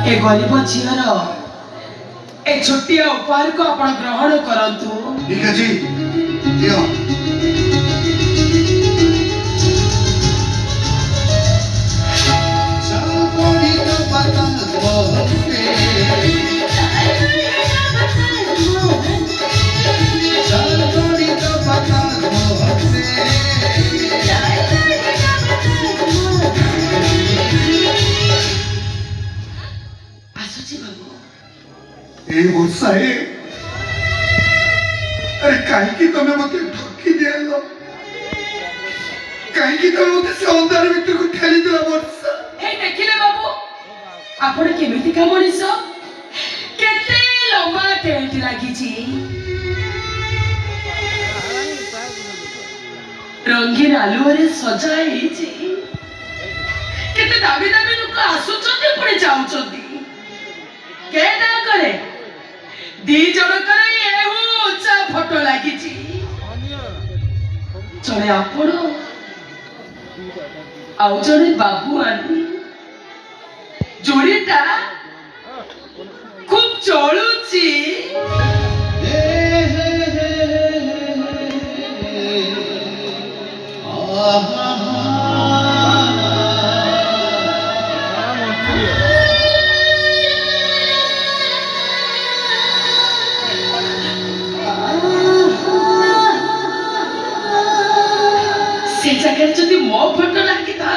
ए गरीब झीर ए छोटिया उपहार को आपण ग्रहण करंतु। ठीक है जी दियो। वर्षाए अरे कहीं तुम्हें मत ठकी दिया कहीं तुम्हें मत से अंधार भीतर को ठेली दिला वर्षा। हे देखिले बाबू आपण केमिति का मनीष केते लंबा टेंट लागिची रंगीन आलुअरे सजा हेची केते दाबी दाबी लोक आसुचंती पुणी जाउचंती केदा करे दी जनकर एहू उच्चा फोटो लागिची जणे आपण आउ जणे बाबू आनी जोड़ीटा खूब चलुची से जगह जदि मो फोटो लागी था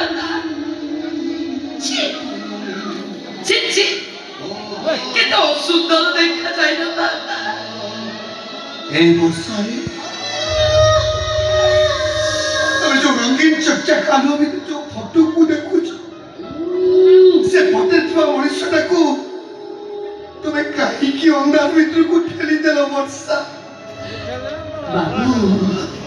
छी छी छी के तो सुंदर देखा जाए ना ए वर्षाए तमे जो रंगीन चकचक आलो में जो फोटो को देखु से फोटो छुआ मनुष्यटा को तमे काहे की अंधार भीतर को ठेली देला वर्षा। बाबू